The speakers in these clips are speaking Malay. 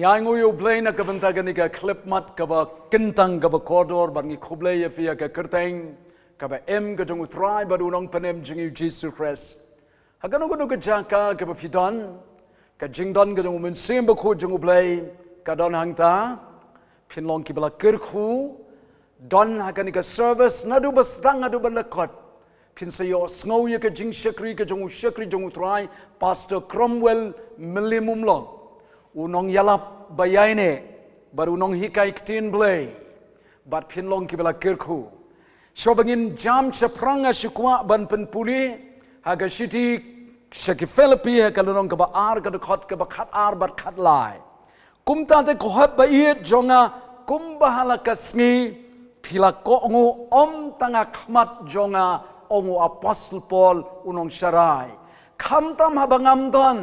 khñiang U Blei na kabanta ni ka khmat kaba kyrteng kaba koridor bangi khoblei ya fia ka kyrteng kaba ka jong U Trai baru nong penem jingi Jesus Christ. Hagano gono ka jaka kaba pidon ka jingdon ka jong U Mynsiem Bakhuid jong U Blei ka don hangta pinlong kibala kyrkhu don hakani ka service nadu bastang nadu bandakot pin sayo sngow ya ka jing shakri ka jong U Trai Pastor Cromwell milim umlong unong yalap bayane baru unong hikai ktin blei bat pinlong kibala kyrkhu shobangin jam chapranga shikwa ban penpuli haga shiti shaki Philippi hakalonong kaba ar ka khot kaba khat ar bat khat lai kumta te khot ba iet jonga kumbahala kasngi pila ko ngu om tanga khmat jonga ongu apostle Paul unong sharai khamtam habangam don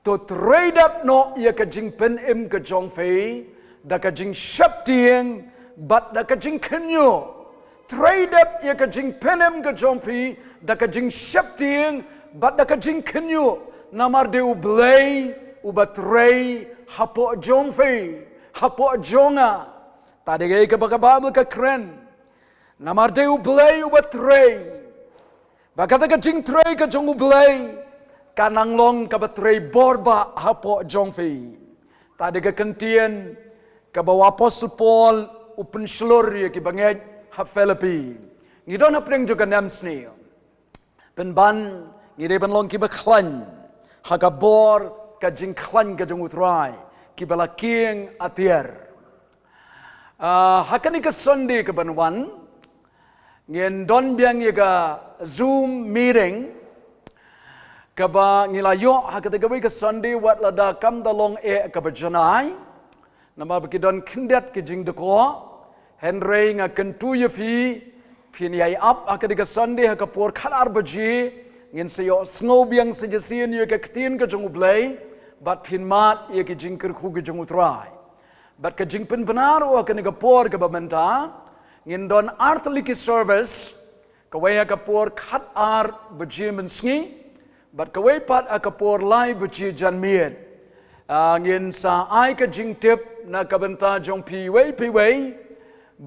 to trade up no ya ka jingpyndep ka jingphai da ka jing shaptieng but da ka jing khñiang trade up ya ka jingpyndep ka jingphai da ka jing shaptieng but da ka jing khñiang namar de U Blei U Trai hapo jingphai hapo jonga tadi gay ka bakababel ka kren namar de U Blei U Trai bakata ka jing trai ka jong U Blei kananglong kabatrei borba hapo jongfi tadi ka kentien ka bawa apostle Paul upun shlor ya ki banget ha Philippi ngidon hapring juga namsni penban ngide banlong ki bakhlan haga bor ka jingkhlan ka jong U Trai ki balaking atier hakani ka Sunday ka banwan ngin don biang ya Zoom meeting kaba ngilayo hakatagawi ka Sunday wat lada kam dalong kaba janai nama bakidon kindet ke jingdeko Henry nga kentu yafi piniyay up hakatiga Sunday hakapor khalar baji ngin sayo snow biang sajasin yu ka ktin ka jong U Blei bat pinmat ye ki jingkitkhlieh ka jong U Trai bat ka jingpin benar o hakaniga por ka bamenta ngin don artli ki service kawaya kapor khat ar baji mensngi but kawai pat akapor lai buci janmiet ngin sa ai ka jingtip na kabenta jong piwei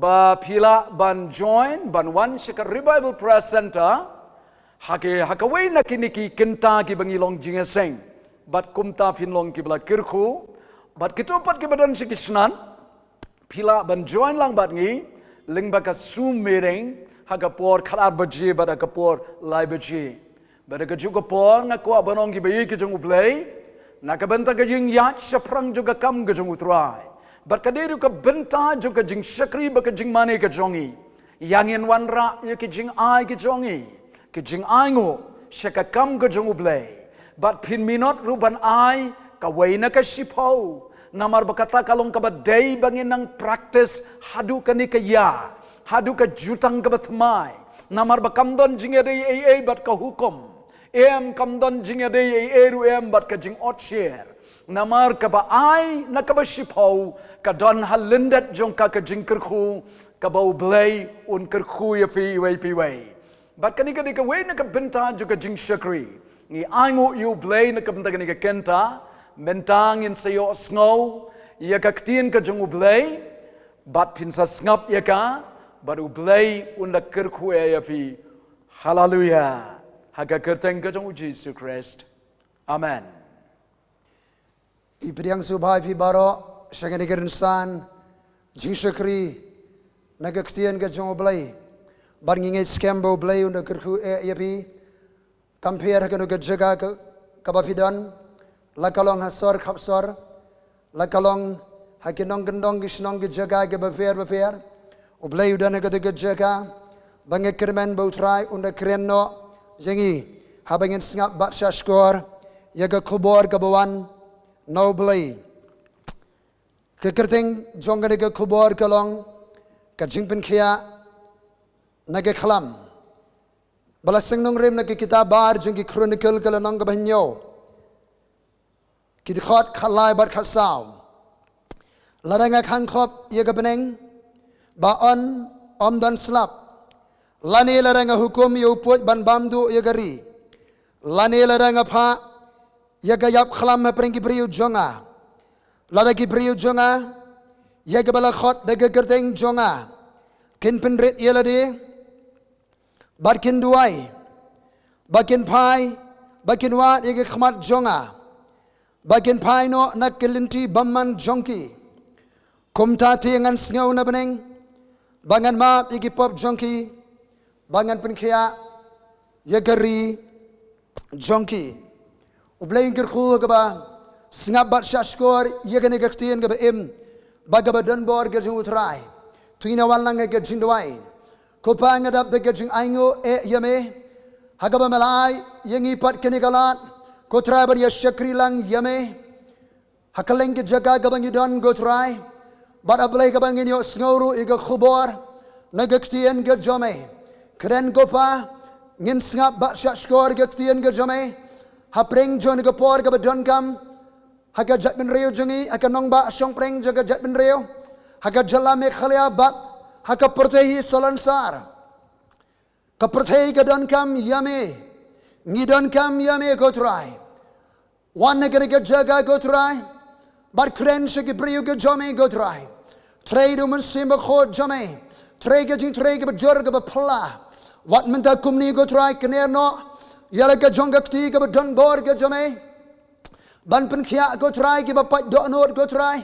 ba pila ban join ban wan shika revival press center hakawai na kiniki kinta ki bangilong jingaseng but kumta pinlong ki bala kyrkhu but kitopat ki badan sikisnan pila ban join lang bat ngi lingba ka Zoom meeting hakapor khalar baji but akapor lai baji Bada juga por ngaku abanong ki bayi ki jong U Blei nakabenta ka jing yat saprang juga kam ka jong U Trai bat kaderu ka benta juga jing shakri ba ka jing mane ka jongi yangin wanra ya ki jing ai ki jongi ki jing ai ngo shaka kam ka jong U Blei bat pin minot ruban ai ka waina ka shipau namar bakata kalong ka badai bangin nang practice hadu ka ni ka ya hadu ka jutang ka batmai namar bakamdon jing ai bat ka hukum kamdon jingade eru bat ka jing otshare namar ka ba ai na ka ba shipau ka don halindat jong ka jingkitkhlieh ka ba U Blei un kyrkhu ya fi wei bat ka ni ka we na ka benta juga jing shakri ngi aingo U Blei na ka benta ka ni ka kenta mentang in sayo snow ya ka ktin ka jong U Blei bat pinsa ngap ya ka bat U Blei un da kyrkhu ya fi hallelujah haga kyrteng ka jong Jesus Christ. Amen. Ipriang subhay fi baro shagani gerinsan jing shakri nagaktian ka jong U Blei bar nginge skembo U Blei unda kyrkhu yapi compare ka nuga jaga ka bapidan lakalong hasor khapsor lakalong hakinong gendong gisnong ki jaga ka bafer U Blei udana ka jaga bange kirmen U Trai unda krenno Jangi habangin sngap bat shashkor yaga kubor kabawan no Blei ke kyrteng jonga ga kubor kalong ka Jingpynkhiah naga khlam bala sengnong rem na ki kitabar jong ki chronicle kala nong gabanyo ki khot khalai bat khasaw laranga khan khop yaga beneng ba on dan slap Lani laranga hukum yu put ban bamdu yagari. Lani laranga pha yagayap khlam pringki briew jonga. lada ki briew jonga ye ke bala khot de ke kyrteng jonga jingpynrit yelade bar jingduwai ba jingphai ba jingwad ye ke khmat jonga ba jingphai no nak ke lynti bymman jongki kumta tingan sngau na beneng bangan map ye ke pop jongki bangan pynkha ye gari jongki U Blei kyrkhu kaba sngap bat shashkor ye ke negaktin kaba im bagaba donbor ke U Trai tuina walang ke jingduwai kopa ngadap ke jing'ango yame hagaba malai yengi pat ke negalat ko trai bar yashakri lang yame hakaleng ke jaga kaba ngidon go trai bat ablei kaba nginyo sngoru iga khubor negaktin ke jome kren kopa ngin sngap bat shashkor ke ktien ke jome hapreng jon ke por ke badon kam haga jat bin reu jengi aka nong ba syong preng jaga jat bin reu haga jala me khalia bat haka pyrthei solansar ka pyrthei ke don kam yame ni don kam yame go try wan negere ke jaga go try bar kren se ke briew ke jome go try trade U Mynsiem Bakhuid jome trade ke jing trade ke bjor ke pla wat menta kumni go try kener no yala ke jong ke ke don bor ke jome ban pynkha go try ke bapak do not go try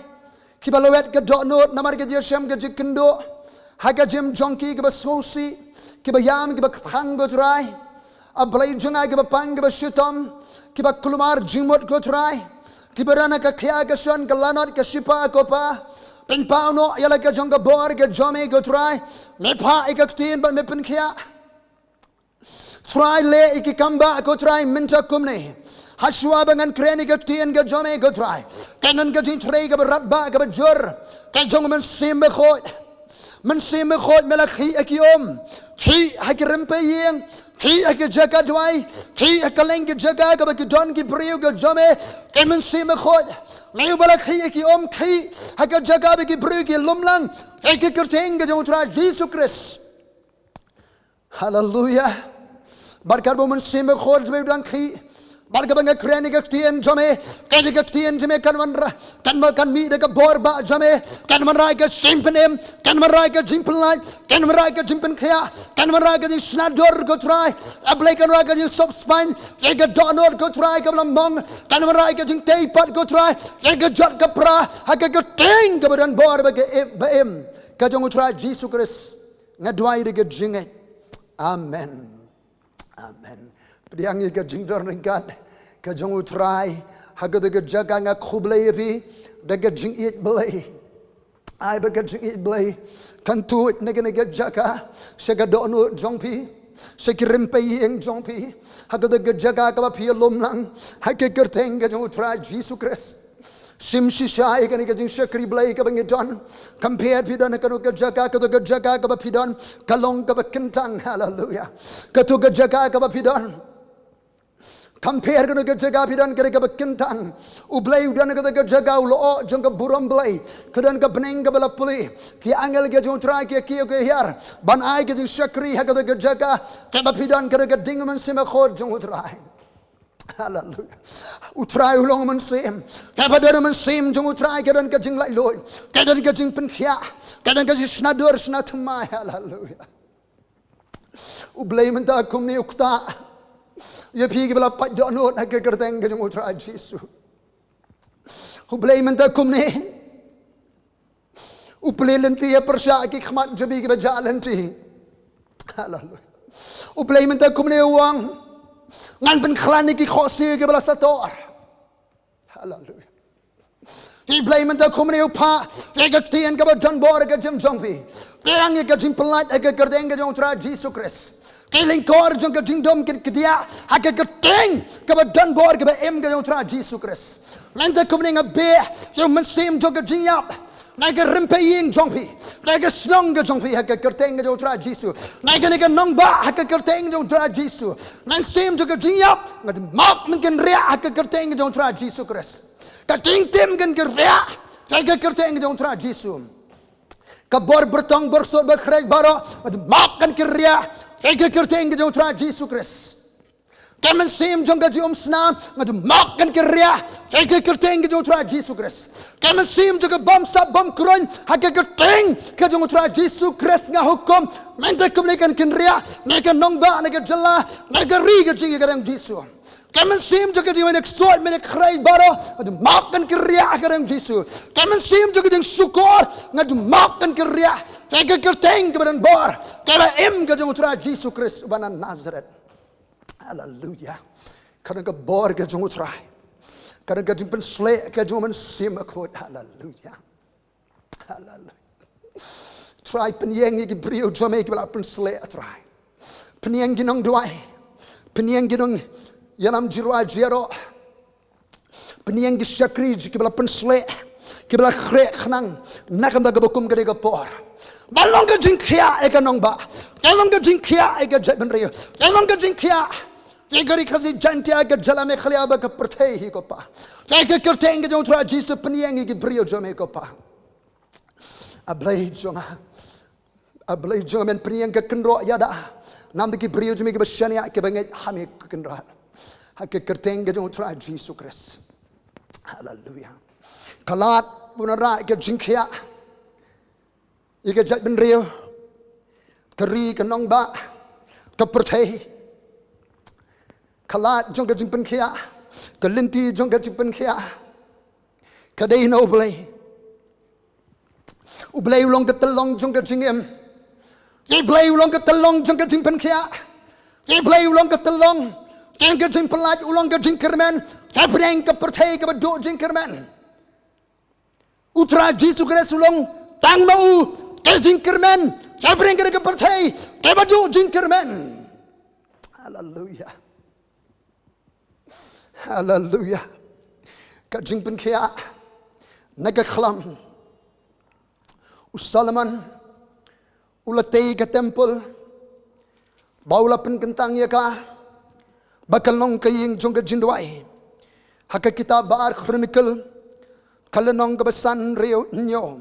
ki balawet ke do not namar ke jesem ke jikendo haga jim jonki ke basosi ke bayam ke bakthang go try a blai jonga ke bapang ke bashutam ke baklumar jimot go try ki barana ke khya ke son ke lanot ke shipa ko pa pen pauno yala ke jong ke bor ke jome go try me pha ek tin ban me pynkha try le iki kamba go try minta kumne haswa bangan kreni ke tien ke jome go try kanan ke tin tray ke berat ba ke bejur ke jong Mynsiem Bakhuid Mynsiem Bakhuid melakhi akiom khi hakrim pe yeng khi ak jaga dwai khi akaleng ke jaga ke don ki briew ke jome ke Mynsiem Bakhuid meu balakhi akiom khi hak jaga ke briew ke lumlang ke kyrteng ke jong try Jesus Christ hallelujah barkar U Mynsiem Bakhuid me dang khi barka banga kreni ke tien jome ke ke tien jome kan mi de ke bor ba jome kan manrai ke simpenem kan manrai ke jingpang kan manrai ke jingpynkhiah kan manrai ke snador go try ablei kan manrai ke sop spine ke donor go try ke lambong kan manrai ke jingtei pat go try ke jot ke pra ha ke teng ke badan bor ba ke em ke jong try Jesus Christ ngadwai de ke jingai amen amen Priang ke jingdor ringkat ke jong U Trai haga de jaga nga khublei vi de jingit blei ai ba jingit blei kan tu ne ke jaga se ga do no jongpi se kirim pe eng jongpi haga de jaga ka phi lom lang ha ke kyrteng ke jong U Trai Jesus Christ sim shishai ke jing shakri blei ke bangidon compare pidon ke jaga ke jaga ka pidon kalong ka kintang hallelujah ke tu jaga ka pidon compare ke jaga pidon ke kintang U Blei udan ke jaga ulo jong ke buram blei kedan ke beneng ke bala puli ki angel ke jong trai ke hiar ban ai ke jing shakri ha ke jaga ke pidon ke ding Mynsiem Bakhuid jong U Trai hallelujah U Trai ulong Mynsiem ke badan Mynsiem jong U Trai ke dan ke jing lai loi ke dan ke jingpynkhiah ke dan ke snador snatmai hallelujah U Blei menta kumni ukta ye phi ke bala pat do no ke kyrteng ke jong U Trai Jesus U Blei menta kumni U Blei lynti ye pyrshah ki khmat jabi ke baja lynti hallelujah U Blei menta kumni uang ngan pen khlan ki khosi ke bala sator hallelujah I Blei menta kumni upha ke tien ke badon bor ke jim jongpi peang ke jim pelat ke kyrteng ke jong try Jesus Christ keling kor jong ke jingdom ke dia ha ke teng ke badon bor ke em ke jong try Jesus Christ menta kumni ngabe U Mynsiem jong ke jingyap nai ke rimpe ying jongpi nai ke snong ke jongpi ha ke kyrteng ke jong try Jesus nai ke nong ba ha ke kyrteng jong try Jesus nai sim jong ke jingyap ngat mak mungkin ria ha ke kyrteng ke jong try Jesus Christ ka ting tim kan ke ria ha ke kyrteng ke jong try Jesus ka bor bertong bersot berkhrej baro mak kan ke ria ha ke kyrteng ke jong try Jesus Christ Kemen sim jong gaji snam ngadu makan kerja ke kyrteng ke jong Trai Yesus Kristus. Kemen sim jong bom sab bom kron hak kyrteng ke jong Trai Yesus Kristus nga hukum mente kumnekan kerja neka nongba neka jela neka ri ke jing ke jong Yesus. Kemen sim jong gaji menek sort menek krai baro ngadu makan kerja ke jong Yesus. Kemen sim jong gaji syukur ngadu makan kerja ke kyrteng ke badan bor kala em ke jong Trai Yesus Kristus banan Nazaret. Hallelujah. Kadang kebor ke jong Trai. Kadang ke jingpyndep ke jong Mynsiem Bakhuid. Hallelujah. Hallelujah. Trai khñiang ke briew jom ke bala pyrshah Trai. Khñiang ginong duai. Khñiang ginong yanam jirwa jero. Khñiang ke syakri ke bala pyrshah ke bala khñiang nakam da gabukum ke gapor. Balong ke jingkitkhlieh ke nong ba. Balong ke jingkitkhlieh ke jingpynrit. Balong ke jingkitkhlieh Jegari kazi jantia ke jalame khliah ba ke pyrthei hi ko pa. Ke kyrteng ke jong Trai Yesus khñiang ke briew jom ko pa. Ablei jong men khñiang ke kenro yada. Nam de ke briew jom ke bashania ke banget hame ke kenra. Ha ke kyrteng ke jong Trai Yesus Kristus. Hallelujah. Kalat bunara ke jingkitkhlieh. Ike jingpynrit. Keri ke nong ba ke pyrthei. Kalat jong ke Jingpynkhiah, ke lynti jong ke Jingpynkhiah, kadai na U Blei. U Blei ulong ke telong jong ke jingem. U Blei ulong ke telong jong ke Jingpynkhiah. U Blei ulong ke telong jong ke jingpyndep ulong ke jingkermen. Ke breng ke pyrthei ke badu jingkermen. U Trai Yesus Kristus ulong tang mau ke jingkermen. Ke breng ke pyrthei ke badu jingkermen. Hallelujah. Hallelujah. Ka Jingpynkhiah naga khlam usalaman ulatei ke temple baula penkentang ya ka bakalong kaying jong ke jingduwai hak kitab bar chronicle kalenong ke besan reo nyo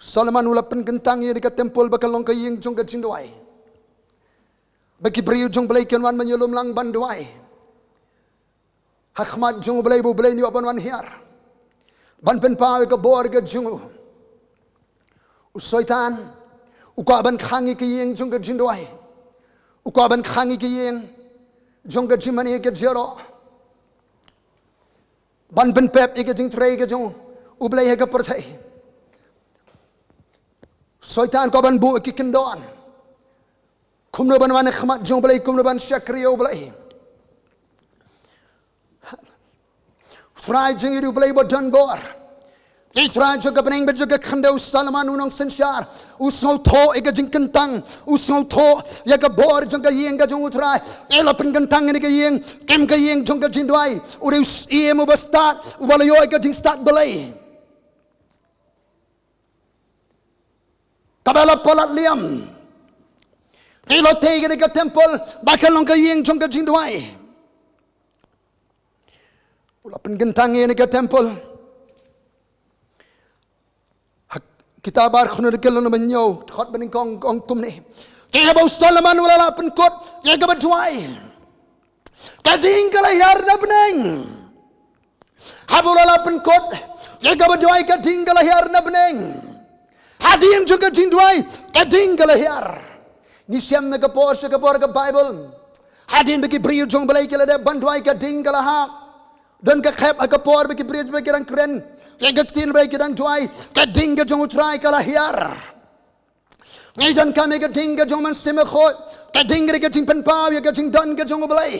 Salaman ula penkentang ya ke temple bakalong kaying jong ke jingduwai bagi briew jong Blei kenwan menyelum lang banduai khmat jong Blei bu Blei ni aban wan hiar ban pen pa ke bor ke jungu usoitan uka ban khangi ke yeng jong ke jingduwai uka ban khangi ke yeng jong ke jimani ke jero ban pen pep ke jing Trai ke jong U Blei ke pyrthei soitan ko ban bu ke kendon kumno ban wan khmat jong Blei kumno ban syakri U Blei Trai jing U Blei bodan bor. Trai juga beneng juga khandeu Salaman unong sensyar. Usngau tho ega jing kentang. Usngau tho ya ke bor jong ke yeng ke jong U Trai. Ela pen kentang ni ke yeng. Kem ke yeng jong ke jingduwai. Ure ie mo bastat. Wala yo ke jing start Blei. Kabela polat liam. Elo tege ni ke temple. Bakalong ke yeng jong ke jingduwai. Ula penkentang ini ke temple. Kita bar khunur ke lono menyo khot bening kong kum ni. Kaya bau Salaman ula la penkot ya ke berjuai. Kading kala yar na beneng. Habula la penkot ya ke berjuai kading kala yar na beneng. Hadim juga jingduwai kading kala yar. Ni siam na ke pos ke por ke Bible. Hadim bagi briew jong Blei kala de banduai kading kala hak. Dan ke khep agapor bagi bridge bagi dan keren ke tin bagi dan tuai ke ding ke jong Trai kala hiar ngai dan kami ke ding ke jong Mynsiem Bakhuid ke ding ke jingpyndep ke jing dan ke jong U Blei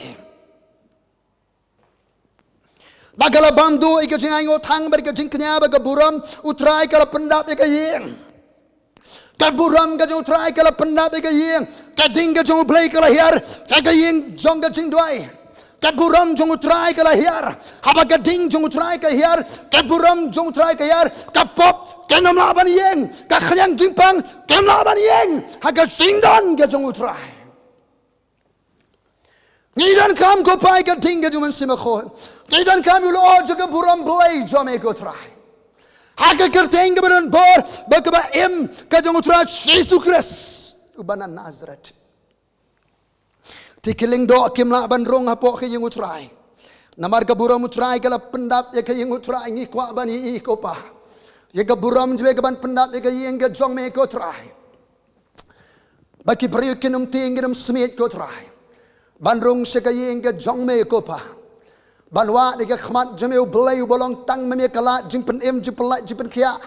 bagala bandu ke jing ayo thang bagi jingkitkhlieh bagi buram U Trai kala pendap ke yeng ke buram ke jong Trai kala pendap ke yeng ke ding ke jong U Blei kala hiar ke yeng jong ke jingduwai Kaburam jong U Trai ke lahir, haba gading jong U Trai ke lahir, kaburam jong U Trai ke lahir, kapop ke nam laban yeng, khñiang jingpang ke nam laban yeng, haga singdan ke jong U Trai. Nidan kam ko pai ke ding ke jong Mynsiem Bakhuid, nidan kam ulo juga buram Blei jom U Trai. Haga kyrteng ke badan bor, bakaba ke jong U Trai Yesus Kristus, ubanan Nazaret. Tikiling do kimla bandrong hapo ke U Trai. Namar ka buram U Trai kala pendap ya ke U Trai ngi kwa bani ko pa. Ya ka buram jwe ka ban pendap ya ke yeng ke jong me ko Trai. Baki briew kinum ting kinum smit ko Trai. Bandrong se ka yeng ke jong me ko pa. Banwa de ke khmat jame U Blei U bolong tang me kala jingpyndep jingpynkhiah.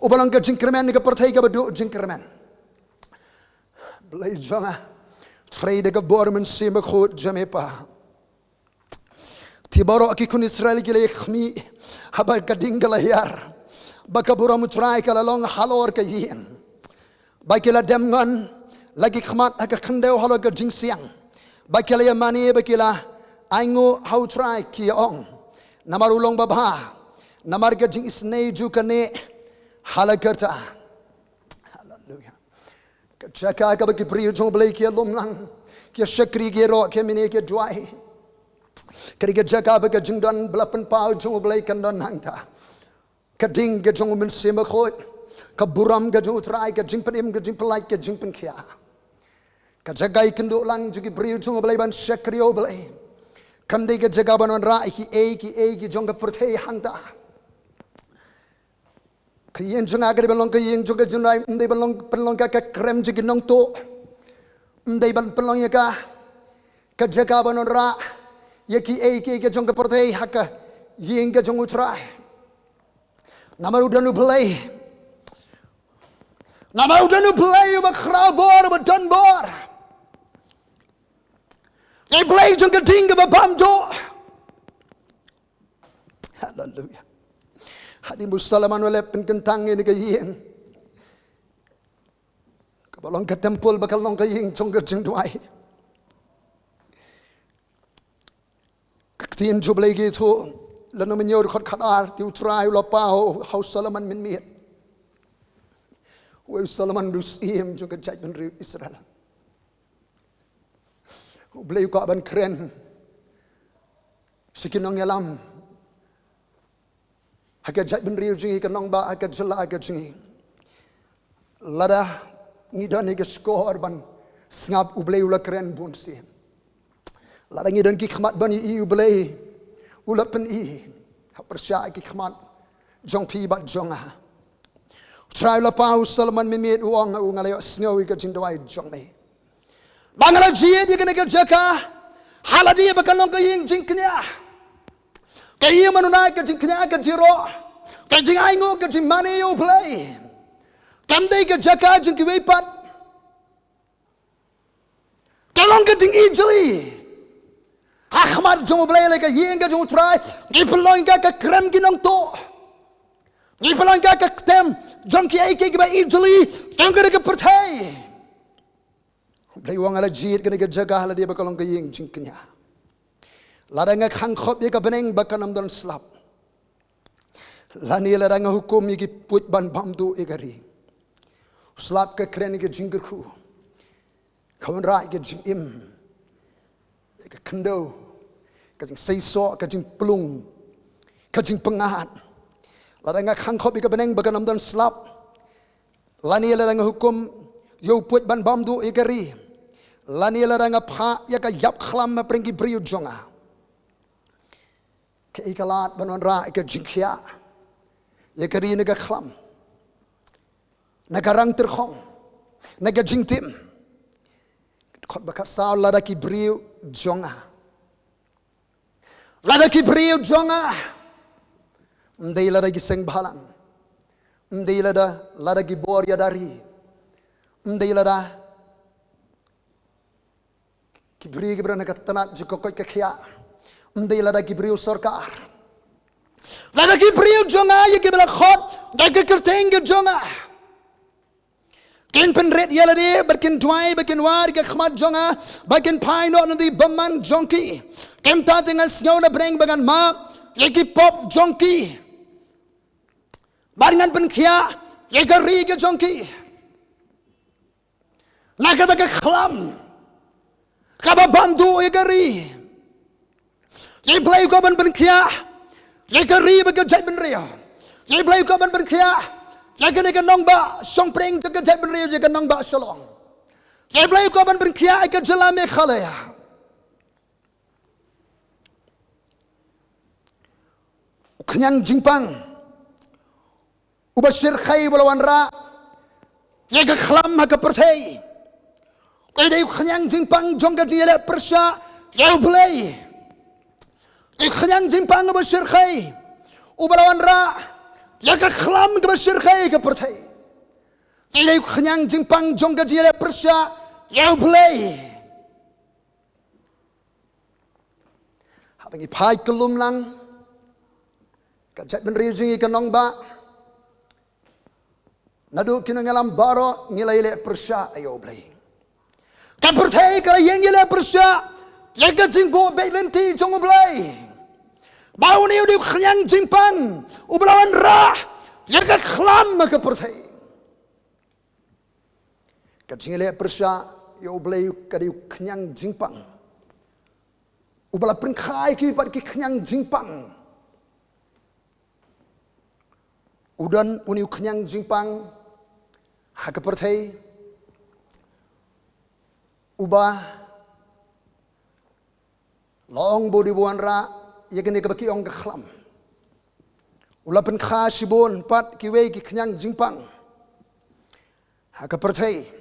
U bolong ke jingkrmen ke pyrthei ke badu jingkrmen. Blei jonga. Trai de ke U Mynsiem Bakhuid jame pa. Tibaro aki kun Israel ke le khmi habar ka dingala yar. Baka buram U Trai kala long halor ke yin. Bakila demngan lagi khmat ka khndeu halor ke jingsiang. Bakila yamani bakila aingo how try ki ong namar ulong babha namar ke jing isnei ju kane halakarta. Hallelujah. Kachaka ka baki briew jong blei ki lumlang ki shakri ge ro ke mine ke duai kari ke jaka ba ke jingdon blapen pau jong blei kan don hangta kading ke jong Mynsiem Bakhuid ka buram ke jong Trai ke jingpyndep ke jingplai ke jingpynkhiah ka jagai kendo lang ju ki briew jong blei ban shakri o blei kamdei ke jaga banon ra ki jong ke pyrthei hangta kien jonga ke balong ke yin jong ke janai ndei balong ka krem ji nong to ndei ban balong ya ka jaga banon ra ye ki jong ke pyrthei haka yin ke jong U Trai namar udanu Blei ba khra bor ba don bor I Blei jong ke ding ba bam do. Hallelujah. Hadi musalaman wala penkentang ini ke yin. Kabalong ke tempul bakalong ke yin jong ke jingduwai. Kaktiin U Blei gitu lanu menyor khot khadar ti U Trai lo pao haus salaman min miet. Wa salaman dusim jong ke jingpyndep Israel. U Blei ko ban kren sikinong yalam haka jingpyndep jingi kanong ba haka jala haka jingi lada ngidon ke skor ban ngap U Blei ula kren bun si lada ngidon ki khmat ban U Blei ula pen pyrshah ki khmat jong pi bat jonga Trai la pau salman mimit uang ngalayo sngowi ke jingduwai jong me Bangala jie dia kena kerjakan hala dia bakalong ke ying jingkitkhlieh ke ying manunai ke jingkitkhlieh ke jiro ke jingaingo ke jingmani U Blei kamdei ke jaka jingkiwei pat kalong ke jingïaleh khmat jong U Blei le ke ying ke jong Trai ni pelong ke krem ginong to ni pelong ke tem jong ki ke jingïaleh jong ke pyrthei Blei wang ala jit kena ke jaga hala dia bakalong ke ying jingkitkhlieh. Lada nga khang khot ye ka beneng bakanam don slap. Lani lada nga hukum ye ki put ban bamdu e gari. Slap ke kren ke jingkitkhlieh. Kawan ra ke jingim. Ke kendo. Ke jing seiso ke jing plung. Ke jing pengahat. Lada nga khang khot ye ka beneng bakanam don slap. Lani lada nga hukum yo put ban bamdu e gari. Lani laranga pha ya ka yap khlam ma pringi briew jonga ke ikalat banon ra ke jingkhiah ya ka ri ne ka khlam na karang terkhong na ka jingtim khot bakar sa lada ki briew jonga ndei lada ki seng bhalang ndei lada ki bor ya dari ndei lada ki briew ki brana katanat jikokoi ke khia ndei lada ki briew sarkar lada ki briew jonga ye ki bela khot da ke kyrteng ke jonga jingpynrit yelade bakin duai bakin war ke khmat jonga bakin phai no ndi bymman jongki kem ta dengan snyo na breng bagan ma ye ki pop jongki baringan pynkhia ye ka ri ke jongki nakata ke khlam kaba bandu egari ye Blei ko ban pynkhia ye gari ba ke jingpyndep ye Blei ko ban pynkhia ye ke nong ba song preng ke jingpyndep ye ke nong ba shalong ye Blei ko ban pynkhia ke jala me khalaya khñiang jingpang uba pyrshah balawan ra ya ka khlam ha ka pyrthei dei khñiang jingpang jong ka jingïaleh pyrshah U Blei khñiang jingpang uba pyrshah ubalawan ra ya ka khlam ka pyrshah ka pyrthei dei khñiang jingpang jong ka jingïaleh pyrshah U Blei habang ipai kelum lang kajat benri jingi kanong ba nadu kinangalam baro ngilai pyrshah U Blei ka pyrthei ka jingïaleh pyrshah ya ka jingbo be lynti jong U Blei bau ni udah khñiang jingpang ubalawan ra ya ka khlam ka pyrthei ka jingïaleh pyrshah U Blei ka di khñiang jingpang ubala pynkha ki pat ki khñiang jingpang udan uni khñiang jingpang ha ka pyrthei uba long bodi buan ra ya kene ka baki ong ka khlam ula pynkha sibon pat ki wei ki khñiang jingpang ha ka pyrthei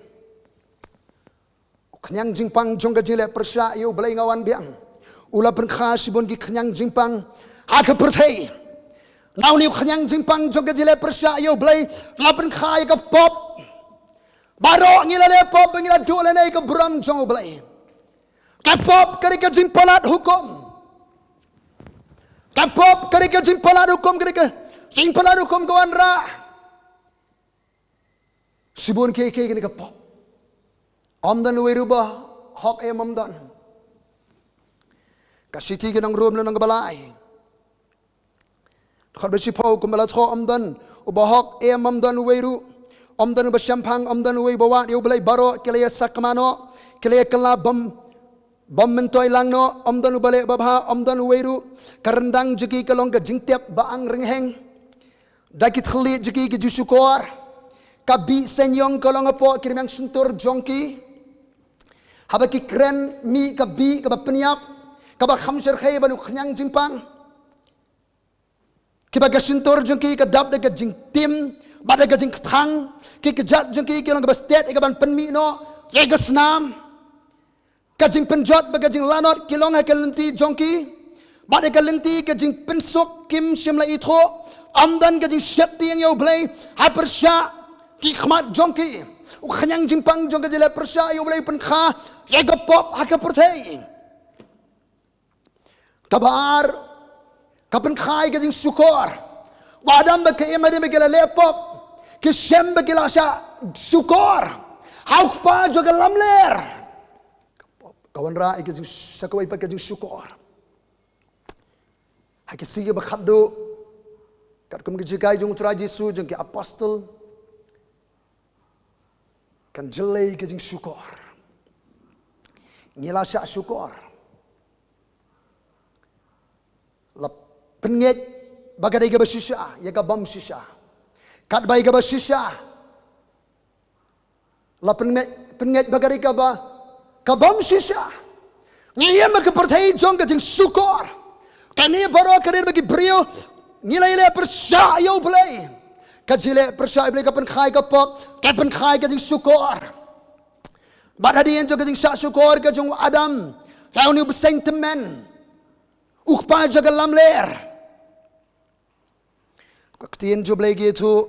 khñiang jingpang jong ka jingïaleh pyrshah U Blei ngawan biang ula pynkha sibon ki khñiang jingpang ha ka pyrthei now ni khñiang jingpang jong ka jingïaleh pyrshah U Blei la pynkha ka pop baro ngilale pop ngila dole nei ka bram jong U Blei ka pop kari ka jingpalat hukum ka pop kari ka jingpalat hukum kari ka jingpalat hukum kawan ra sibon ke ni ka pop amdan weruba hok amdan kasiti ke nang room nang balai khot besi pau kumbala tho amdan ubahok amdan weru amdan ba shampang amdan we bawa U Blei baro kelaya sakmano kelaya kala bymman toy langno amdan ubale babha amdan weru karendang jeki kalong ka jingtep baang ringheng jingkitkhlieh jeki ke jusukor kabi senyong kalong apo kirimang suntur jongki habaki kren mi kabi ka peniap kaba khamsher khay banu khñiang jingpang kiba ka suntur jongki ka dab de ka jingtim bada ka jingkitkhang ki ka jat jongki kalong ka state ka ban penmi no ye ka snam ka jingpynjot ba ka jinglanot kilong ha ka lynti jongki bada ka lynti ka jingpynsuk kim shimla itho amdan ka jing shepti U Blei ha pyrshah ki khmat jongki khñiang jingpang jong ka jingïaleh pyrshah U Blei pynkha ya ka pop ha ka pyrthei kabar kapan khai ka jing sukor wadam ba ke emade be gela lepop ke shem ba gela sha sukor hauk pa jo galam ler kawan ra ke jing sakawai pa ke jing sukor ha ke sige ba khaddo kat kum ke jikai jong U Trai Jesu jong ke apostle kan jelai ke jing sukor ngila sha sukor la penget bagadai ka basisha ya ka bam sisha kat bai ka basisha la penget bagadai ka bam sisha ngiyam ka pyrthei jong ka jing sukor kani baro karir bagi briew ngilai pyrshah U Blei ka jingïaleh pyrshah U Blei ka pynkha ka pop ka pynkha ka jing sukor badadian jong ka jing sha sukor ka jong adam ka uni besentiment ukpa jaga lamler kaktien U Blei gitu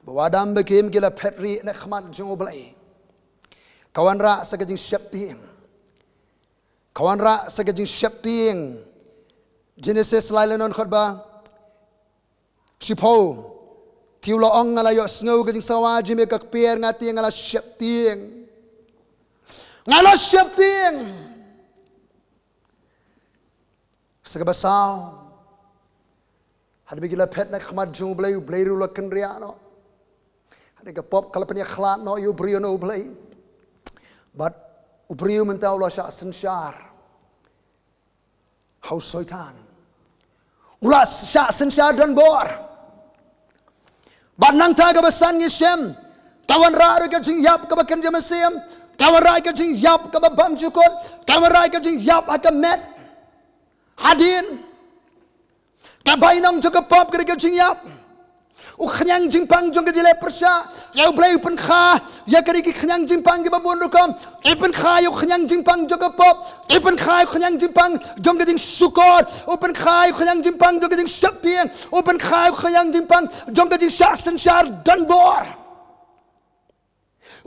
bawadam bekim gila petri na khmat jong U Blei kawan ra sa kajing shepting kawan ra sa kajing shepting Genesis lailanon khotba sipo tiula ong ngala yo snow kajing sawa jime kakpier ngati ngala shepting Sagabasaw hadi bigila pet na khmat jong U Blei ru la kenriano hadi ka pop kala penya khlat no U Blei no U Blei but U Blei mentau la sha senshar how soitan ula sha senshar don bor but nang ta ga basan ngisem kawan ra ka jing yap ka bakan jamasem kawan ra ka jing yap ka bam jukot kawan ra ka jing yap ka met hadin kabai nong jong pop ke jingyap u khñiang jingpang jong ke jile pyrshah U Blei pynkha ya ke khñiang jingpang ke babun rukom pynkha u khñiang jingpang jong ke pop pynkha khñiang jingpang jong ke jing sukor pynkha khñiang jingpang jong ke jing satia pynkha khñiang jingpang jong ke jing sansar dan bor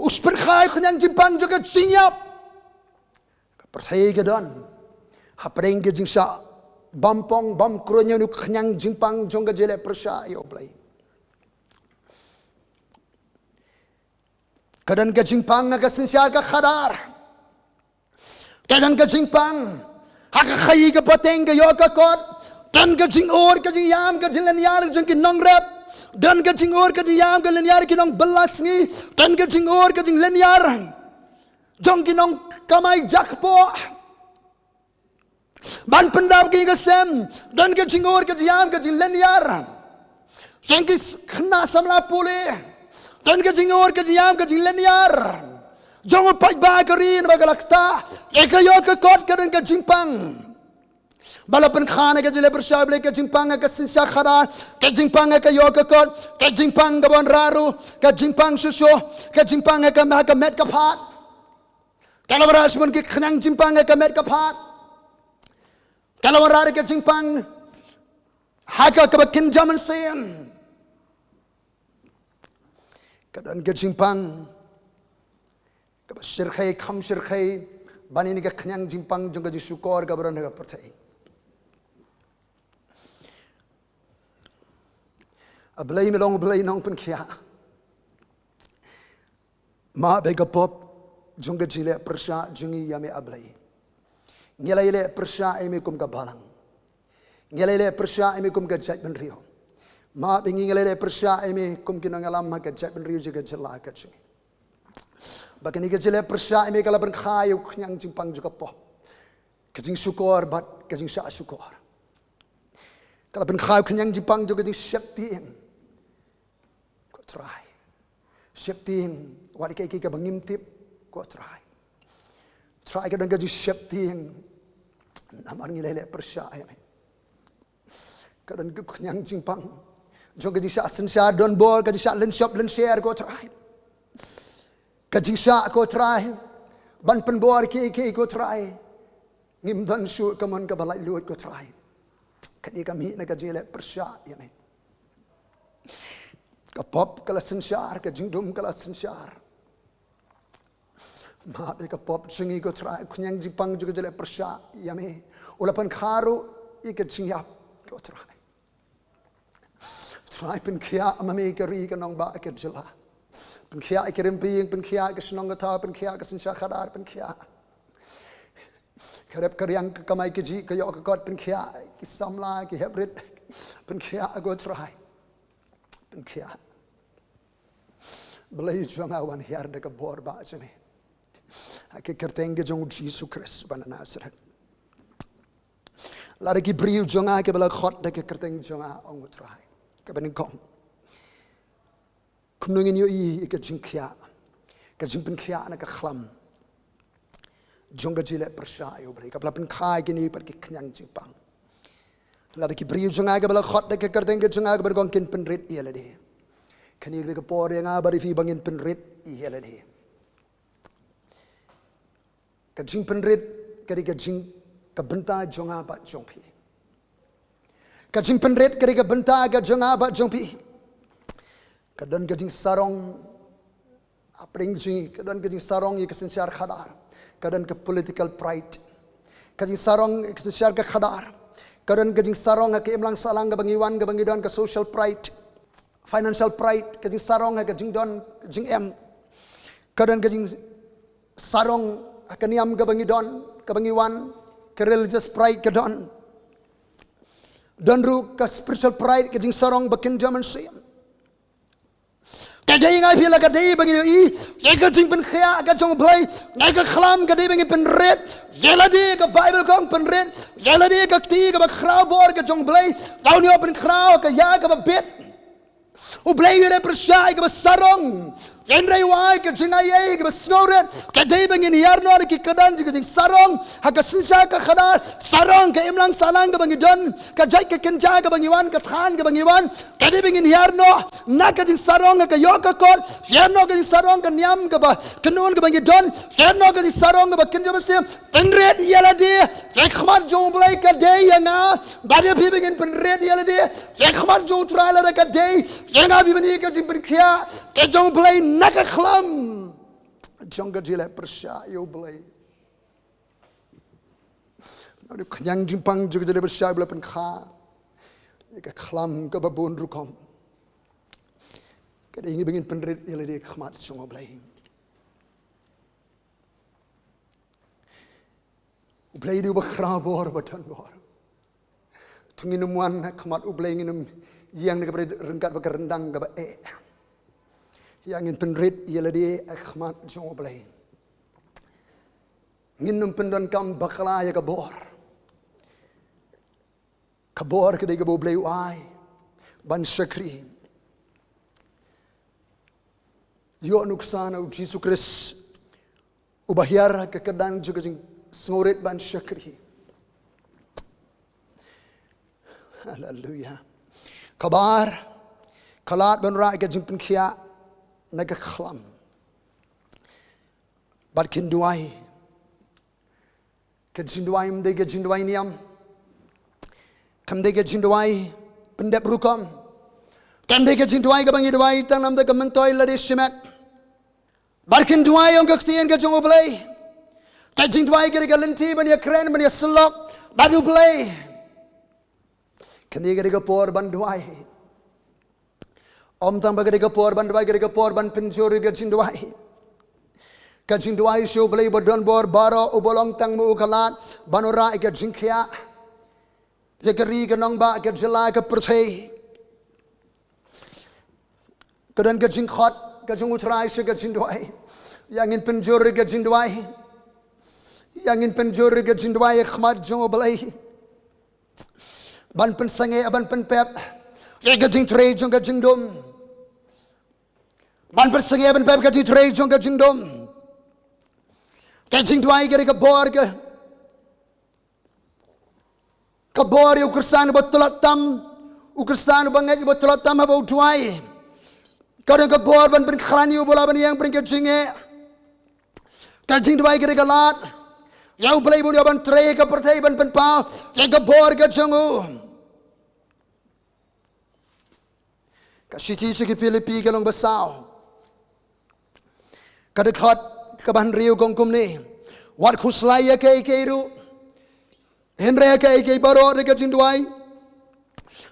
us pynkha khñiang jingpang jong ke jingyap pyrthei ke don hapreng ke jing sa bampong bam kronya nu khñiang jingpang jong ke jile pyrshah U Blei kadang ke jingpang ke sensyar ke khadar kadang ke jingpang hak khai ke poteng ke yo ke kot dan ke jingor ke jingyam ke jinglenyar jeng ke nongrep dan ke jingor ke jingyam ke lenyar ke nong belas ni dan ke jingor ke jinglenyar jong ke nong kamai jakpo ban pendap ke sem dan ke jingor ke jingyam ke jinglenyar jeng ke khna samla pule dan ke jingor ke jingyam ke jinglenyar jong pai ba ke rin ba galakta ke yo ke kot ke dan ke jingpang bala pynkha ke jile pyrshah Blei ke jingpang ke sinsya khara ke jingpang ke yo ke kot ke jingpang ke bon raru ke jingpang susu ke jingpang ke ma ke met ke phat kalau ras mun ke khñiang jingpang ke met ke phat kalau rar ke jingpang haka ke kin jaman sen kadang ke jingpang ke shirkhai kham shirkhai bani ni ke khñiang jingpang jong ke sukor ke baran ke pyrthei U Blei melong Blei nong pynkha ma be ke pop jong ke jile pyrshah jingïaleh U Blei ngilele pyrshah emi kum ke balang ngilele pyrshah emi kum ke jingpynrit ma ngilele pyrshah emi kum ke ngalam ke jingpynrit je ke jela ke jing bakani ke jile pyrshah emi kala pynkha yu khñiang jingpang je ke pop ke jing sukor bat ke jing sa sukor kala pynkha khñiang jingpang je ke jing shakti ko try shakti wadi ke bangim tip ko try ke dan ke jing shakti namar ngilele pyrshah emi kadang ke khñiang jingpang jong ke jing sa sensya don bol ke jing sa len shop len share ko try ke jing sa ko try ban pen bor ke ko try ngim dan su ke mon ke balai lut ko try kani kami na ke jile pyrshah emi ke pop kala sensyar ke jingdum kala sensyar ma be ke pop singi ko try khñiang jingpang juga jile pyrshah emi ulapan kharu ike jingyap ko try pynkha amami ke ri ke nong ba ke jela pynkha ke rimping pynkha ke snong ta pynkha ke sensya khadar pynkha kerep karyang ke kamai ke ji ke yo ke kot pynkha ki samla ki hebrit pynkha go try pynkha Blei jong awan hiar de ke bor ba jene ke kyrteng ke jong Jesus Christ ban Nazareth la de ki briew jong ke bala khot de ke kyrteng jong ong try ke bening kom kumnungin yo I ke jingkhiah ke jingpynkhiah na ke khlam jong ke jile pyrshah U Blei ke bala pynkha ke ni per ke khñiang jingpang la de ki briew jong ke bala khot de ke kyrteng ke jong ke ber gong jingpynrit yelede kani ke por nga bari fi bangin jingpynrit yelede ke jingpynrit ke jing ke benta jong ba jong phi ke jingpynrit ke benta ke jong ba jong phi ke don ke jing sarong apring jing ke don ke jing sarong ke sensyar khadar ke don ke political pride ke jing sarong ke sensyar ke khadar ke don ke jing sarong ke imlang salang ke bangiwan ke bangidon ke social pride financial pride ke jing sarong ke jing don jing em ke don ke jing sarong ke niam ke bangidon ke bangiwan ke religious pride ke don ru ke spiritual pride ke jing sarong bakin jaman sim kadai ngai pila kadai bagi I ke jingpynkhiah ke jong Blei ngai ke khlam kadai bagi pynrit yeladi ke Bible kong pynrit yeladi ke ti ke bakrau bor ke jong Blei kau ni open krau ke ya ke bit U Blei re pyrshah ke sarong Genre wai ke jingayai ke besnoret ke dei bangin hiarno ke kadan ke jing sarong ha ke sinsa ke khadar sarong ke imlang salang ke bangi don ke jai ke kenja ke bangiwan ke than ke bangiwan ke dei bangin hiarno na ke jing sarong ke yo ke kot hiarno ke jing sarong ke nyam ke ba kenun ke bangi don hiarno ke jing sarong ke ba kenjo Mynsiem penret yaladi ke khmat jong blai ke dei yanga bade phi bangin penret yaladi ke khmat jong trai la ke dei yanga bi bani ke jingpynkhiah ke jong blai nak khlam jingduwai pyrshah U Blei nadi khñiang jingpang juga jadi pyrshah bela pynkha ke khlam ke babun rukom ke ingi bingin penrit yale di khmat U Blei U Blei di bakra bor batan bor tungin muan khmat U Blei nginum yang ke rengkat bakar rendang ke yang ingin penrit ialah dia khmat U Blei. Nginum pendon kam bakala ya kabor. Kabor kedai U Blei ai ban syakri. Yo nuksana u Yesus Kristus ubahyar ke kedan juga jing sengorit ban syakri. Haleluya. Kabar kalat ban ra ke jingpynkhiah naga khlam bar jingduwai ke jingduwai mde ke jingduwai niam kamdei ke jingduwai pendep rukom kamdei ke jingduwai ke bangi duwai tang nam de ke mentoi lari shimat bar jingduwai ong ke ktien ke jong U Blei ke jingduwai ke lynti ban ya kren ban ya selok bar U Blei kini ke por ban duwai Om tang bagari ke por ban penjuri ke jingduwai. Ke jingduwai U Blei bodon bor baro ubolong tang mu kalat banora ke jingkhiah. Je keri ke nong ba ke janai ke pyrthei. Kedan ke khot ke U Trai ke jingduwai. Yang in penjuri ke jingduwai. Yang in penjuri ke jingduwai khmat U Blei. Ban pensange ban penpep. Ke jingtrai jong ke jingdom. Ban persengaya ban pep ke jingtrai jong ke jingdom. Ke jingduwai ke bor ke. Ke bor u kristan botolat tam. U kristan bangai botolat tam ha duai. Kadang ke bor ban khlani u bola ban yang bring ke jinge. Ke jingduwai ke lat. Ya U Blei bu ban trai ke pyrthei ban penpau ke bor ke jongu. Kasiti segi Filipi kalong besau. Kadekhat kaban riu kongkum ni. Wat khuslaya ke ru. Henry ke baro de jingduwai.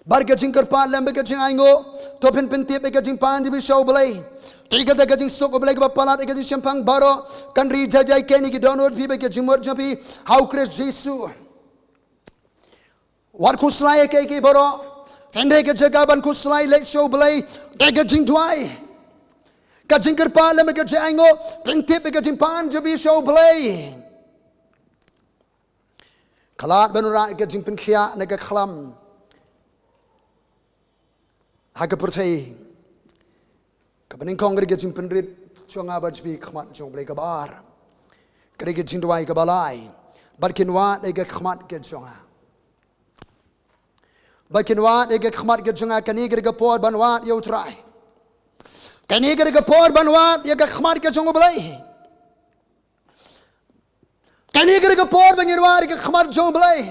Bar ke jingkerpa lembe ke jingaingo. Topin pentip ke jingpang di U Blei. Tiga ke jing sok U Blei ke palat ke jingpang baro kan ri jajai ke ni ke download pi ke jingmor japi how Christ Jesus. Wat khuslaya ke baro. Kendai ke jagaban kuslai lek U Blei ke jingduwai. Ke jingkerpa lem ke jingaingo pentip ke jingpang jabi U Blei. Kalat banura ke jingpynkhiah naga khlam. Haga pyrthei. Kebening kongri ke jingpynrit chonga bajbi khmat U Blei kabar. Kere ke jingduwai ke balai. Barkinwa ke khmat ke chonga. Barkinwa ke khmat ke chonga kani ke por banwa U Trai. Kani ke por banwa ke khmat ke U Blei. Kani ke por bangirwa ke khmat U Blei.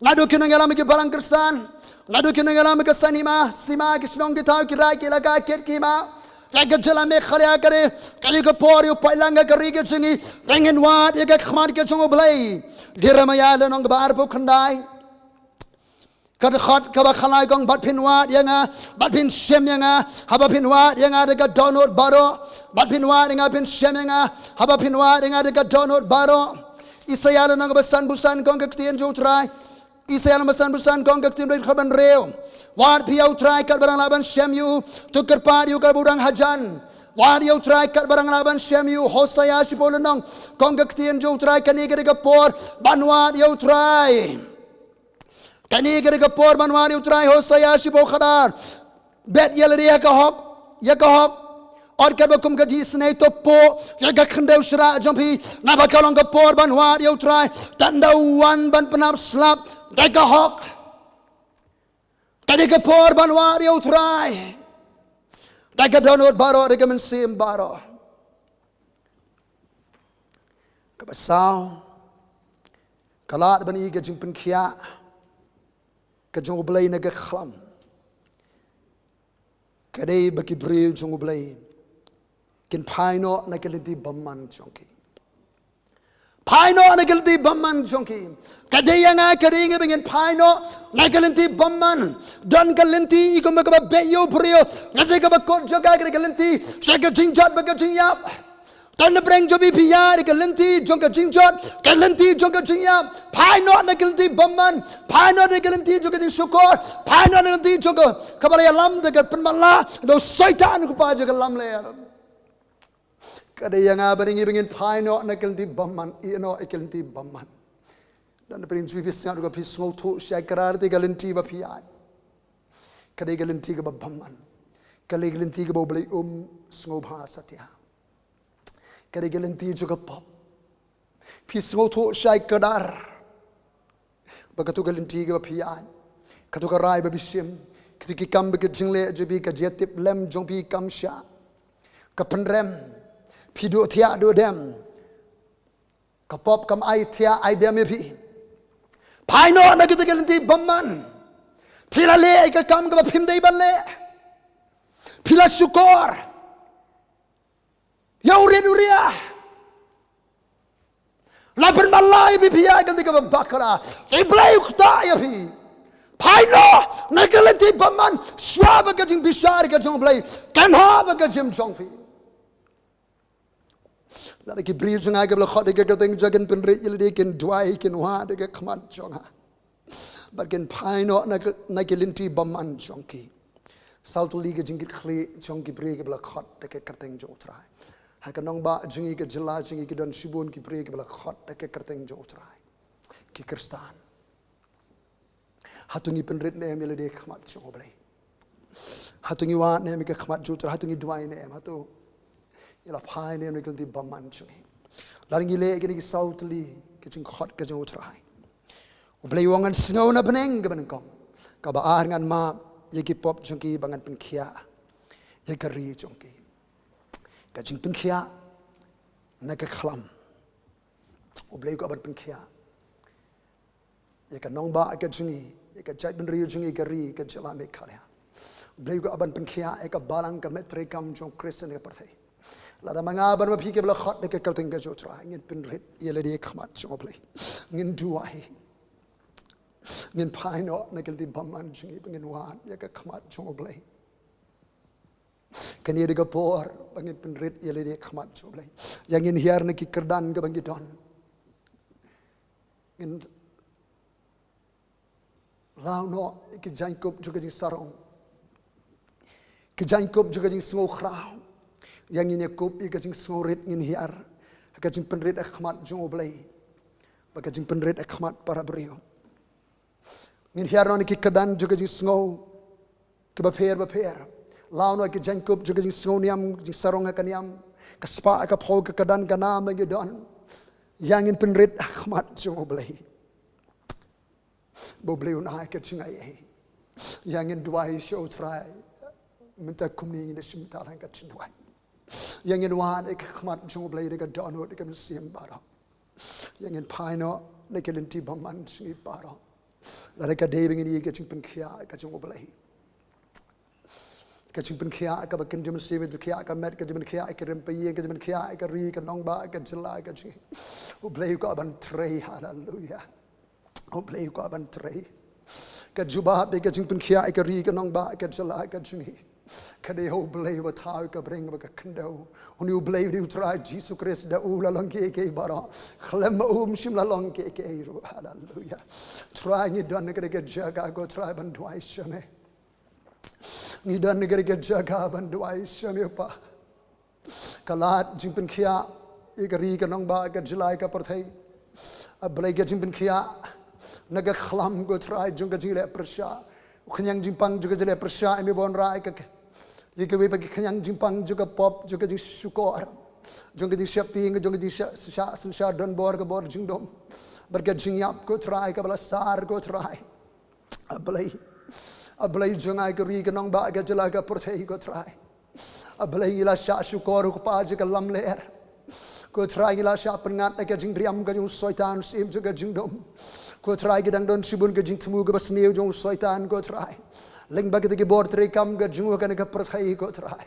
Ngadu kinangalam ke barang kristan. Ngadu kinangalam ke sanima sima ke snong ditau ke rai ke laga ket kima. Ke jala me khaya kare kani ke por u pailanga ke ri ke jingi bangirwa ke khmat ke U Blei. Diramaya le nong bar po khandai. Kada khot kaba khalai gong bat pinwa yanga bat pin shem yanga haba pinwa yanga de donut baro bat pinwa yanga pin shem yanga haba pinwa yanga de donut baro isayala nang basan busan gong ke tien U Trai isayala basan busan gong ke tien khaban reo wat pi U Trai kat barang laban shem yu tukar pa yu ka burang hajan wat U Trai kat barang laban shem yu hosaya shipol nong gong ke tien U Trai kanige de por banwa U Trai. Kani ke por banwani U Trai ho saya shibo khadar bet yelri ya ka hok or kabakum gaji snei to po ya ga khandau shra jompi na ba kalong ka por ban wa U Trai tanda wan ban panap slap dai ka hok dai ka por ban wa U Trai dai ka donot baro dai ka Mynsiem baro ka basau kalat ban i ga Jingpynkhiah ka jong U Blei na ga khlam kadai baki briew jong U Blei kin paino na lynti bymman jongki paino na lynti bymman jongki kadai yang kadai nge bingin paino na lynti bymman dan lynti ikum ba beyo briew ngade ka khot jaga ka lynti shaga jingjad ba jingyap tan breng jobi piyar ka lynti jong ka jingjad ka lynti jong ka jingyap paino na lynti bymman paino na lynti jong ka sukor paino na lynti jong ka kabara lam de ka penmala do syaitan ku pa jaga lam le kada yang abring ibingin paino na lynti bymman ino lynti bymman dan bring jobi pisnga ko pisngo to shakarar de ka lynti ba piyar kada ka lynti ka bymman ka lynti ka U Blei sngo bha satia kada ka lynti juga pop pisngo to shakarar bagatu ka lynti ka piyar katu ka rai ba bisim kiti kam ba jingle jobi ka jetip lem jongpi kam sha ka penrem pido thia do dem ka pop kam ai thia ai dem pi paino na kita lynti bymman pila le ka kam ka phimdei ban le pila sukor Yau renuria, lapan malai bipia kan tiga bakara, iblai ukta ya pi, paino nak lynti bymman, swab ka jing bishar ka jong Blei, kan ha ka jim jong fi. Nada ki briew janai ka khot ka kyrteng jingpynrit yelde kin duwai kin wa ka khmat jonga, bagian paino nak lynti bymman jongki, tylli ka jingkitkhlieh jongki briew ka khot ka kyrteng U Trai. Hakanong ba jingi ka jila jingi ka don shibun ki briew ka khot ka kyrteng U Trai ki Kristan hatungi penrit ne mele de khmat jong U Blei hatungi wa ne mi ka khmat U Trai hatungi duwai ne hatu ila phai ne ka lynti bymman jingi laringi le ki tylli ki jing khot ka jong U Trai U Blei wangan sngo na beneng ka benengkong ka ba ar ngan ma ye ki pop jongki bangan Jingpynkhiah ye ka ri jongki ka Jingpynkhiah na ka khlam U Blei ko ban Jingpynkhiah ye ka nong ba ka jingi ye ka jai ben ri jingi ka ri ka jala me khalya U Blei ko ban Jingpynkhiah ye ka balang ka metre kam jong Kristen ka pyrthei la da manga ban ma phi ke bla khot ka kyrteng ka U Trai ngin Jingpynrit ye le de khmat jong U Blei ngin duwai ngin paino na lynti bymman jingi ngin wan ye ka khmat jong U Blei kan ye de por bangin Jingpynrit ye le de khmat jong U Blei yang in hiar na ki kerdan ka bangi don ngin lao no ki jankop juga jing sarong ki jankop juga jing sngo khrau yang in yakop ka jing snorit ngin hiar ka Jingpynrit khmat jong U Blei ba ka Jingpynrit khmat para briew ngin hiar no ki kerdan juga jing sngo ke ba pher lao no ki jankop juga jing sngo niam jing sarong ka niam ka spa ka pho ka kadan ka na ma don yang in Jingpynrit khmat jong U Blei bo Blei na ka jingai yang in duwai U Trai minta kumni in sim ta ka duwai yang in wan ek khmat jong U Blei ka donot ka Mynsiem baro yang in paino na ka lynti bymman jingi baro la ka de bingin ye ka Jingpynkhiah ka jong U Blei ka Jingpynkhiah ka bakin Mynsiem Bakhuid ka met ka Jingpynkhiah ka rempai ka Jingpynkhiah ka ri ka nong ba ka jila ka jingi U Blei ko ban trei hallelujah U Blei ko ban trei ka juba be ka Jingpynkhiah ka ri ka nong ba ka jila ka jingi ka de U Blei wa thau ka bring ba ka khndo U Blei U Trai Jesus Christ da u la long ke bara khlam shim la long ke ru hallelujah try ni don ka ka jaga go try ban duai shame ni don ka ka jaga ban duai shame pa kalat Jingpynkhiah ka ri ka nong ba ka jilai ka pyrthei a Blei ka Jingpynkhiah na ka khlam go try jong ka jile pyrshah khñiang jingpang juga jile pyrshah mi bon rai ka Jika we bagi khñiang jingpang juga pop juga jing syukur. Juga jing shopping juga jing sya don bor ke bor jingdom. Berkat jingyap ko try ke bala sar ko try. Ablay janai ke ri ke nong ba ke jela ke pyrthei ko try. Ablay ila sya syukur ko pa je ke lam ler. Ko try ila sya pengat ke jing driam ke jing soitan sim juga jingdom. Ko try ke dang don sibun ke jing temu ke basneu jong soitan ko try. Leng bagi ke bor tre kam ke jingu ke pyrthei ko try.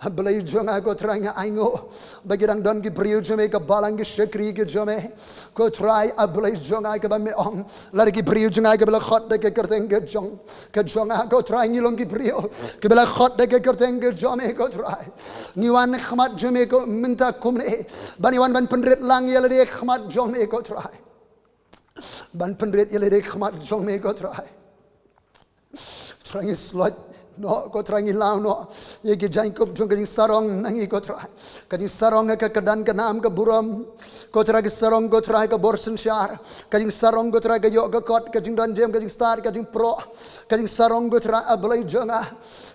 Ablay jonga ko try nga aingo bagi dang don ki briew jome ke balang ki shekri ke jome ko try ablay jonga ke ba me ong lari ki briew jonga ke bela khot de ke kyrteng ke jong ke jonga ko try ngilong ki briew ke bela khot de ke kyrteng ke jome ko try niwan khmat jome ko minta kumne bani wan ban penrit lang yele de khmat jome ko try ban penrit yele de khmat jome ko try try slot no ko try ngilau no ye ki jainkup jong ke sarong nangi ko try ke sarong ke kedan ke nam ke buram ko try ke sarong ko try ke borsen syar ke sarong ko try ke yo ke kot ke don jem ke star ke pro ke sarong ko try ablay jonga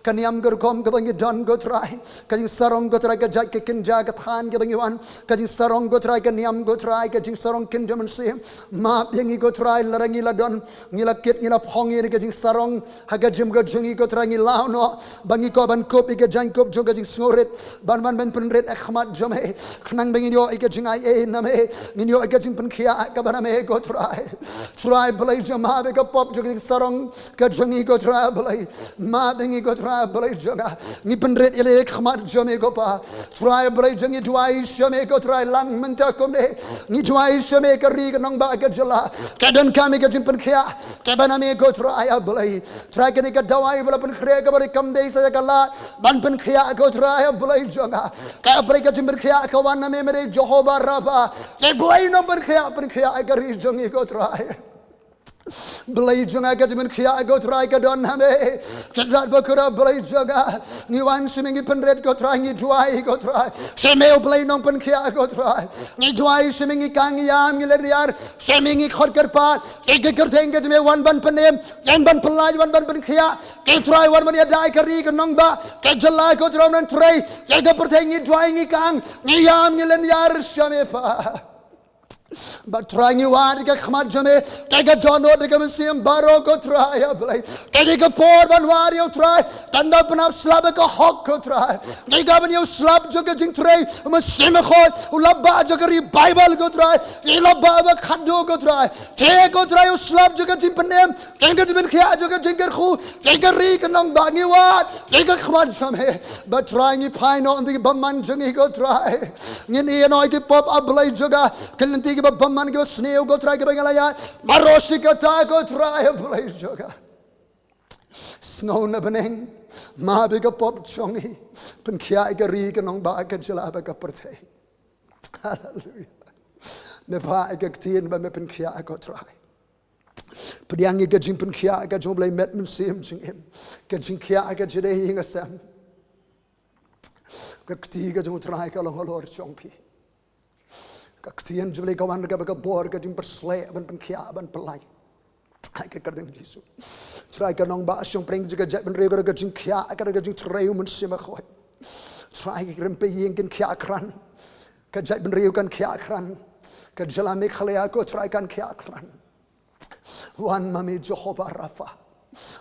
ke niam ke kom ke bangi don ko try ke sarong ko try ke jai ke kinja ke than ke bangi wan ke sarong ko try ke niam ko try ke sarong kin jaman sim ma yengi ko try larangi la don ngila kit ngila phongi ke sarong ha ke jim ke jungi ko try ngila no bangi ko ban kop ike jainkup jonga jing snorit ban penrit khmat jome khnang bangi yo ike jingai name nginyo ike jingpynkhia ka baname ko try blai jama be ka pop jing sarong ka jongi ko try blai ma bangi ko try blai jonga ni penrit ile khmat jome ko pa try blai jongi duai shome ko try lang menta ko ne ni duai shome ka ri ka nong ba ka jala ka don kami ka jingpynkhia ka baname ko try blai try ka ni ka dawai bala pen khre kabari kamdei saya kala ban khñiang ko try blai jonga ka blai ka jingpynkhiah ka wan me mere Jehovah Rafa ke blai no khñiang ka ri jongi ko try blai jonga ka jingpynkhiah ko try ka don hame kadrat bakura blai jonga ni wan simingi penret ko try ni duai ko try semeu blai nong khñiang ko try ni duai simingi kang yam ni ler simingi khot kerpa ke kyrteng ke me wan ban penem yan ban pelaj wan ban khñiang ke try wan man ya dai kari ke nong ba ke jala ko try nan try ke pyrthei ni duai ni kang ni yam ni len yar shame pa but trying you are ke khmat jame ke dono de ke Mynsiem baro ko try ablay ke por ban war you try tanda panap slab ke hok ko try ke gaban you slab jo ke jing tray Mynsiem khot ulaba jo ke Bible ko try ke laba ba khado ko try te ko try you slab jo ke jing penem ke jingpynkhiah jo ke jing khu ke ri ke nong ba ngi wat ke khmat jame but trying you pine on the bymman jing ko try ngin no ke pop ablay jo ga ke lynti bymman ke sneu ko try ke bangalaya maroshi ka ta ko try blai joga snow na beneng ma be ka pop chongi pynkhia ke ri ke nong ba ke jala ba ka pyrthei hallelujah ne ba ke tien ba me pynkhia ko try pediang ke jingpynkhiah ke jong blai met Mynsiem jingem ke jingkhia ke jede hinga sam ke ti ke jong try ke long lor chongpi Kaktian jubli kawan ka bor ka jing persle ban khñiang ban pelai hai ka kardeng Yesu try ka nong ba syong preng juga jat ban re ka jing khñiang ka jing trai Mynsiem Bakhuid try ka rempe yeng kin khñiang kran ka jat ban re kan khñiang kran ka jala me khlea ko try kan khñiang kran wan mami Jehovah Rafa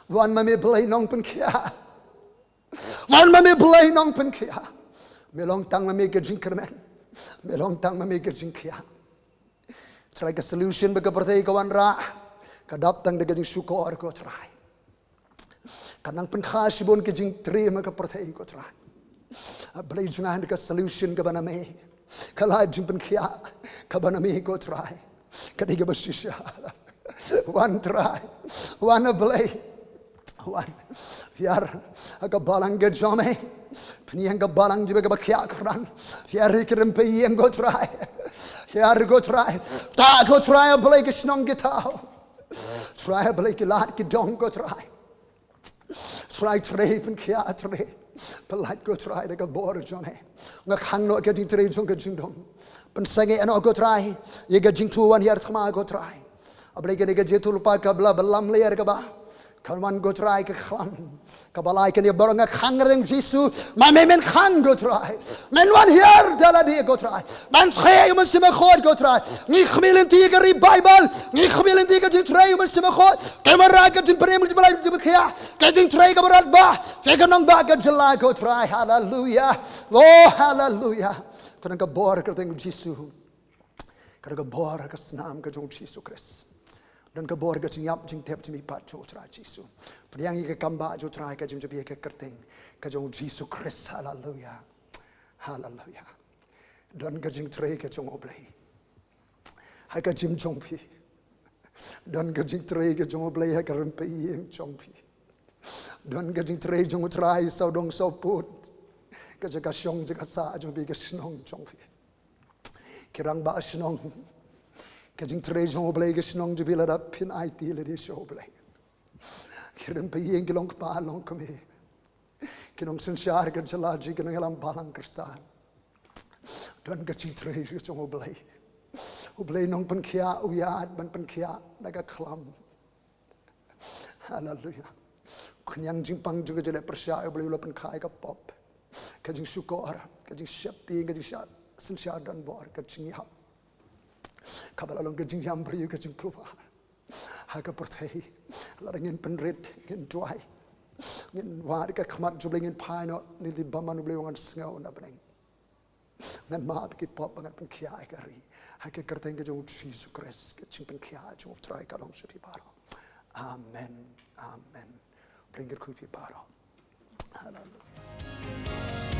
wan mami blai nong khñiang wan mami blai nong khñiang melong tang mami ka jing kermen melong tang mami ke jingkhiah try ka solution ba ka pyrthei kawan ra ka dap tang de ka jing syukur ko try kanang pynkha sibon ke jing tri ma ka pyrthei ko try blai jungan ka solution ka baname kala jingpynkhiah ka baname ko try ka diga basisha one try one blai one yar ka balang ke jome pniang ka balang jibe ka khñiang kran yar ke rempe yeng go try yar go try ta go try blai ke snong ke tao try blai ke lat ke dong go try tray pynkhia tray pelat go try de ka bor jome nga khang no ke jing tray jong ke jing dom pen sange ano go try ye ga jing tuan yar thma go try ablai ke de ga jetul pa ka bla balam ler ka ba Kalman go try ke khlam. Kabalai ke ni borong khang reng Jisu. Man men khang go try. Men one here daladi go try. Man trai U Mynsiem Bakhuid go try. Ni lynti ke Bible. Ni lynti ke U Trai U Mynsiem Bakhuid. Kamera ke jingpyndep U Blei Jingpynkhiah. Ke jingtrai ke berat ba. Jangan ba ke janai go try. Hallelujah. Oh hallelujah. Kena ke bor kyrteng Jisu. Kena ke bor ke senam ke jong Jisu Kristus. Dan ke bor ke jingap jingtep jingpat jo trai Jisu. Priang ke kamba jo trai ke jingjabi ke kyrteng ke jong Jisu Kristus. Hallelujah. Hallelujah. Dan ke jingtrai ke jong U Blei. Hai ke jing jongpi. Dan ke jingtrai ke jong U Blei hai ke rempei jongpi. Dan ke jingtrai jong U Trai sau dong sau put. Ke jaga syong jaga sa jong bi ke snong jongpi. Kirang ba snong. Ke jingtrai jong U Blei ke snong jabi la pin IT le di U Blei. Kirang pei ke long pa long kami. Kinong sensyar ke jalaji kinong elam balang kristan. Dan ke jingtrai ke jong U Blei. U Blei nong pynkhia uyad ban pynkhia naga khlam. Hallelujah. Khñiang jingpang juga jadi pyrshah U Blei ula pynkha ke pop. Ke jing syukur, ke jing syapti, ke jing sensyar dan bor ke jingihap. Kabala long ke jing briew ke jing pura. Ha ke pyrthei. La ngin pynrit, ngin duwai. Ngin wad ke khmat U Blei ngin phai no lynti bymman U Blei wangan sngau na beneng. Ngan ma ke pop ngan pynkhia ke ri. Ha ke kyrteng ke jong Jisu Kristus ke jingpynkhiah jong trai ka long sepi paro. Amen. Amen. Bring it kupi paro. Hallelujah.